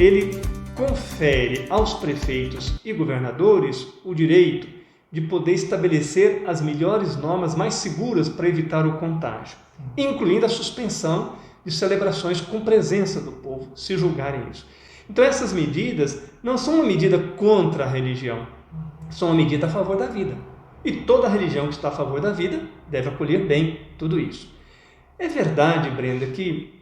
ele confere aos prefeitos e governadores o direito de poder estabelecer as melhores normas mais seguras para evitar o contágio, incluindo a suspensão de celebrações com presença do povo, se julgarem isso. Então essas medidas não são uma medida contra a religião, são uma medida a favor da vida. E toda religião que está a favor da vida deve acolher bem tudo isso. É verdade, Brenda, que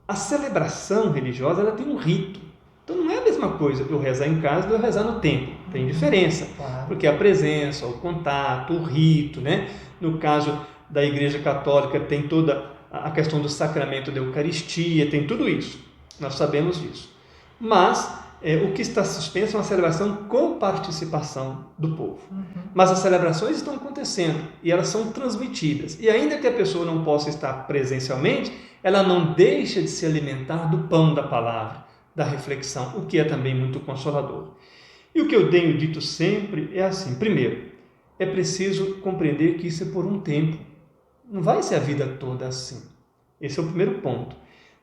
a celebração religiosa ela tem um rito. Então não é a mesma coisa eu rezar em casa do que eu rezar no templo. Tem diferença, porque a presença, o contato, o rito, né? No caso da Igreja Católica tem toda a questão do sacramento da Eucaristia, tem tudo isso. Nós sabemos disso. Mas o que está suspenso é uma celebração com participação do povo. Mas as celebrações estão acontecendo e elas são transmitidas. E ainda que a pessoa não possa estar presencialmente, ela não deixa de se alimentar do pão da palavra, da reflexão, o que é também muito consolador. E o que eu tenho dito sempre é assim: primeiro, é preciso compreender que isso é por um tempo. Não vai ser a vida toda assim. Esse é o primeiro ponto.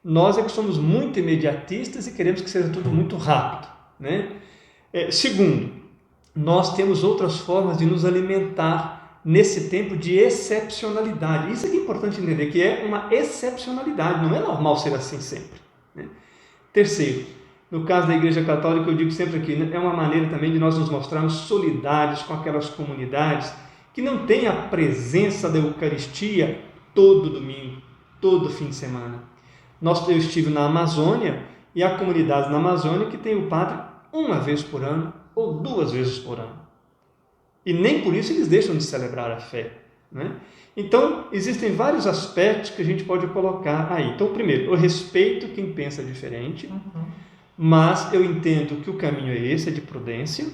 Nós é que somos muito imediatistas e queremos que seja tudo muito rápido, né? Segundo, nós temos outras formas de nos alimentar nesse tempo de excepcionalidade. Isso é que é importante entender, que é uma excepcionalidade, não é normal ser assim sempre, né? Terceiro, no caso da Igreja Católica, eu digo sempre aqui, né, é uma maneira também de nós nos mostrarmos solidários com aquelas comunidades que não têm a presença da Eucaristia todo domingo, todo fim de semana. Eu estive na Amazônia e há comunidades na Amazônia que tem o padre uma vez por ano ou 2 vezes por ano. E nem por isso eles deixam de celebrar a fé, né? Então, existem vários aspectos que a gente pode colocar aí. Então, primeiro, eu respeito quem pensa diferente, mas eu entendo que o caminho é esse, é de prudência.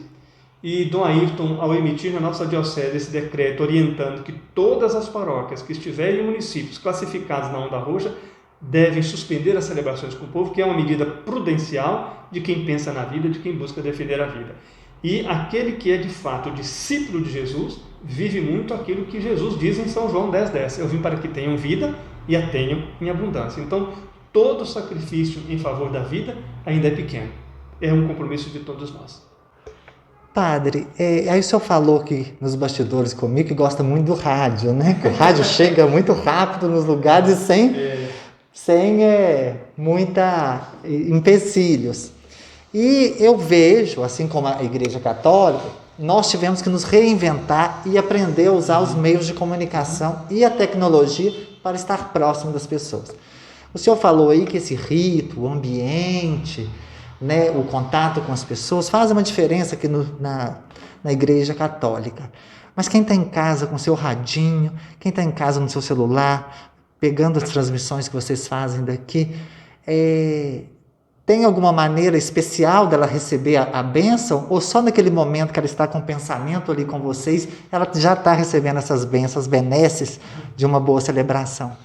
E Dom Ayrton, ao emitir na nossa diocese esse decreto orientando que todas as paróquias que estiverem em municípios classificados na onda roxa devem suspender as celebrações com o povo, que é uma medida prudencial de quem pensa na vida, de quem busca defender a vida. E aquele que é de fato discípulo de Jesus, vive muito aquilo que Jesus diz em São João 10,10. Eu vim para que tenham vida e a tenham em abundância. Então, todo sacrifício em favor da vida ainda é pequeno. É um compromisso de todos nós. Padre, aí o senhor falou que nos bastidores comigo que gosta muito do rádio, né? Que o rádio chega muito rápido nos lugares e sem muita empecilhos. E eu vejo, assim como a Igreja Católica, nós tivemos que nos reinventar e aprender a usar os meios de comunicação e a tecnologia para estar próximo das pessoas. O senhor falou aí que esse rito, o ambiente, né, o contato com as pessoas faz uma diferença aqui na Igreja Católica. Mas quem está em casa com o seu radinho, quem está em casa no seu celular, pegando as transmissões que vocês fazem daqui, tem alguma maneira especial dela receber a bênção? Ou só naquele momento que ela está com o pensamento ali com vocês, ela já está recebendo essas bênçãos, benesses de uma boa celebração?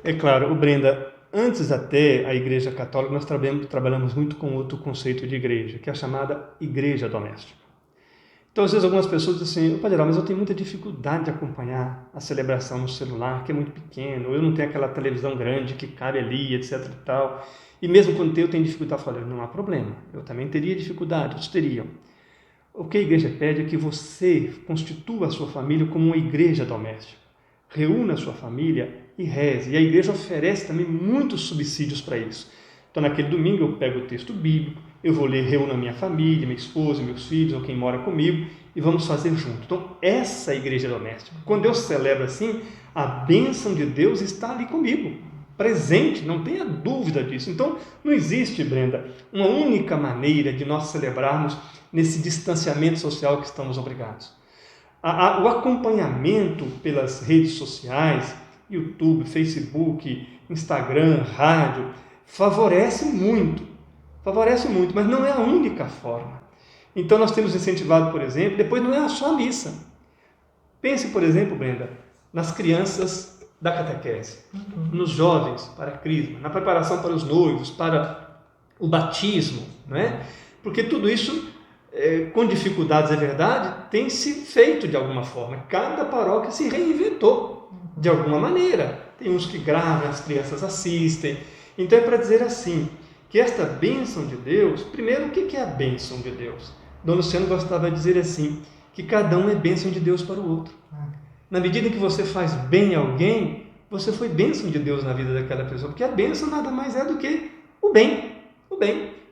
É claro, Brenda, antes até a Igreja Católica, nós trabalhamos muito com outro conceito de igreja, que é a chamada igreja doméstica. Então, às vezes, algumas pessoas dizem assim: Padre, mas eu tenho muita dificuldade de acompanhar a celebração no celular, que é muito pequeno, ou eu não tenho aquela televisão grande que cabe ali, etc. e tal. E mesmo quando eu tenho dificuldade, eu falo: não há problema, eu também teria dificuldade, todos teriam. O que a igreja pede é que você constitua a sua família como uma igreja doméstica. Reúna a sua família e reze. E a igreja oferece também muitos subsídios para isso. Então, naquele domingo, eu pego o texto bíblico, eu vou ler, reúno a minha família, minha esposa, meus filhos, ou quem mora comigo, e vamos fazer junto. Então, essa é a igreja doméstica. Quando eu celebro assim, a bênção de Deus está ali comigo, presente, não tenha dúvida disso. Então, não existe, Brenda, uma única maneira de nós celebrarmos nesse distanciamento social que estamos obrigados. O acompanhamento pelas redes sociais, YouTube, Facebook, Instagram, rádio, favorece muito, mas não é a única forma. Então nós temos incentivado, por exemplo, depois não é só a missa. Pense, por exemplo, Brenda, nas crianças da catequese, nos jovens para a crisma, na preparação para os noivos, para o batismo, não é? Porque tudo isso, com dificuldades, é verdade, tem se feito de alguma forma. Cada paróquia se reinventou de alguma maneira. Tem uns que gravam, as crianças assistem. Então é para dizer assim, que esta bênção de Deus, primeiro, o que é a bênção de Deus? Dom Luciano gostava de dizer assim, que cada um é bênção de Deus para o outro. Na medida em que você faz bem a alguém, você foi bênção de Deus na vida daquela pessoa, porque a bênção nada mais é do que o bem.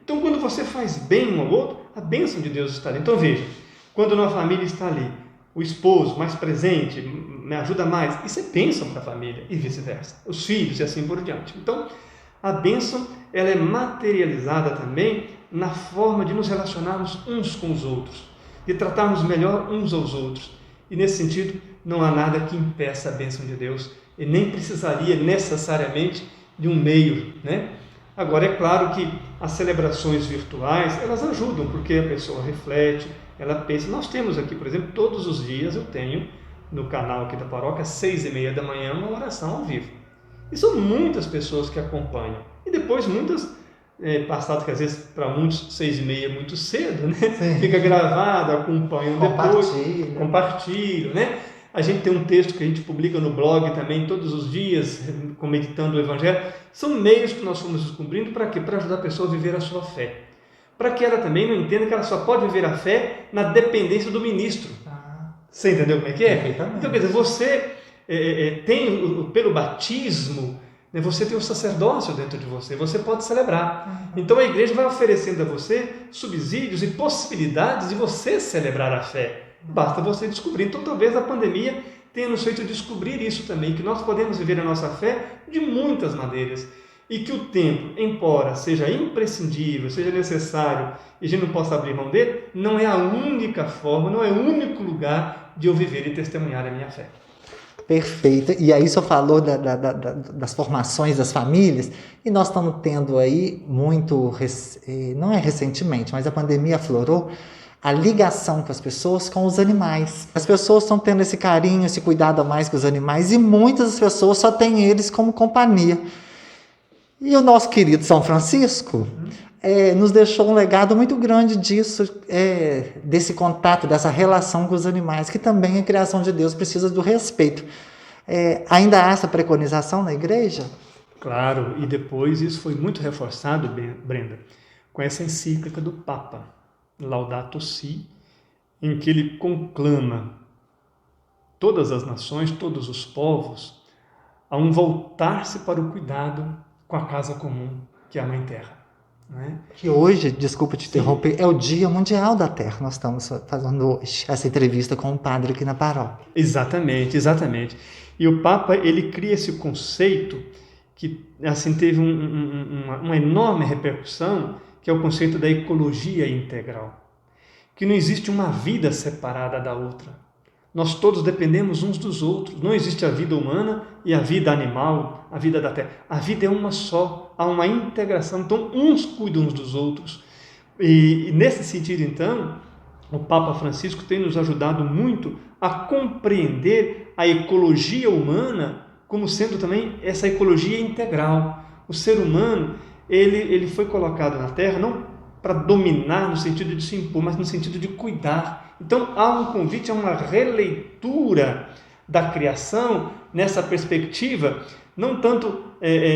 Então, quando você faz bem um ao outro, a bênção de Deus está ali. Então, veja, quando uma família está ali, o esposo mais presente, me ajuda mais, isso é bênção para a família e vice-versa, os filhos e assim por diante. Então, a bênção, ela é materializada também na forma de nos relacionarmos uns com os outros, de tratarmos melhor uns aos outros. E nesse sentido, não há nada que impeça a bênção de Deus e nem precisaria necessariamente de um meio, né? Agora, é claro que as celebrações virtuais, elas ajudam, porque a pessoa reflete, ela pensa. Nós temos aqui, por exemplo, todos os dias eu tenho no canal aqui da paróquia, às 6h30 da manhã, uma oração ao vivo. E são muitas pessoas que acompanham. E depois muitas, passado que às vezes para muitos 6h30 é muito cedo, né? Sim. Fica gravado, acompanham depois, compartilham, né? A gente tem um texto que a gente publica no blog também todos os dias, meditando o Evangelho. São meios que nós fomos descobrindo para quê? Para ajudar a pessoa a viver a sua fé. Para que ela também não entenda que ela só pode viver a fé na dependência do ministro. Você entendeu como é que é? Então, quer dizer, você tem, pelo batismo, né, você tem o sacerdócio dentro de você, você pode celebrar. Então, a igreja vai oferecendo a você subsídios e possibilidades de você celebrar a fé. Basta você descobrir. Então, talvez a pandemia tenha nos feito descobrir isso também, que nós podemos viver a nossa fé de muitas maneiras. E que o tempo, embora seja imprescindível, seja necessário, e a gente não possa abrir mão dele, não é a única forma, não é o único lugar de eu viver e testemunhar a minha fé. Perfeito. E aí o senhor falou das formações das famílias, e nós estamos tendo aí muito, não é recentemente, mas a pandemia aflorou, a ligação com as pessoas com os animais. As pessoas estão tendo esse carinho, esse cuidado a mais com os animais, e muitas das pessoas só têm eles como companhia. E o nosso querido São Francisco nos deixou um legado muito grande disso, desse contato, dessa relação com os animais, que também a criação de Deus precisa do respeito. Ainda há essa preconização na igreja? Claro, e depois isso foi muito reforçado, Brenda, com essa encíclica do Papa, Laudato Si, em que ele conclama todas as nações, todos os povos, a um voltar-se para o cuidado com a casa comum, que é a Mãe Terra. Né? Que hoje, desculpa te interromper, é o Dia Mundial da Terra. Nós estamos fazendo hoje essa entrevista com o padre aqui na paróquia. Exatamente. E o Papa, ele cria esse conceito que assim, teve uma enorme repercussão, que é o conceito da ecologia integral. Que não existe uma vida separada da outra. Nós todos dependemos uns dos outros. Não existe a vida humana e a vida animal, a vida da terra. A vida é uma só, há uma integração. Então, uns cuidam uns dos outros. E nesse sentido, então, o Papa Francisco tem nos ajudado muito a compreender a ecologia humana como sendo também essa ecologia integral. O ser humano, ele foi colocado na Terra não para dominar no sentido de se impor, mas no sentido de cuidar. Então, há um convite a uma releitura da criação nessa perspectiva, não tanto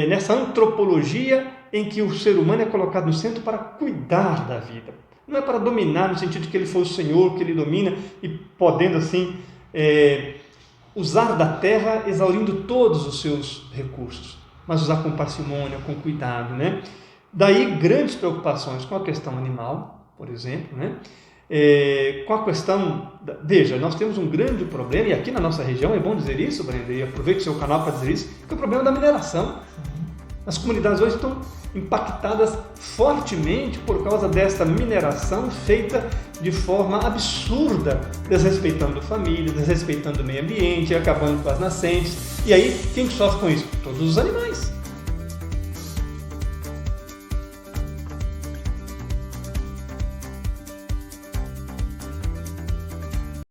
nessa antropologia em que o ser humano é colocado no centro para cuidar da vida. Não é para dominar no sentido de que ele foi o Senhor, que ele domina e podendo assim usar da terra exaurindo todos os seus recursos, mas usar com parcimônia, com cuidado, né? Daí grandes preocupações com a questão animal, por exemplo, né? Com a questão, veja, nós temos um grande problema, e aqui na nossa região, é bom dizer isso, Brenda, e aproveito o seu canal para dizer isso, que é o problema da mineração. As comunidades hoje estão impactadas fortemente por causa dessa mineração feita de forma absurda, desrespeitando a família, desrespeitando o meio ambiente, acabando com as nascentes. E aí, quem sofre com isso? Todos os animais.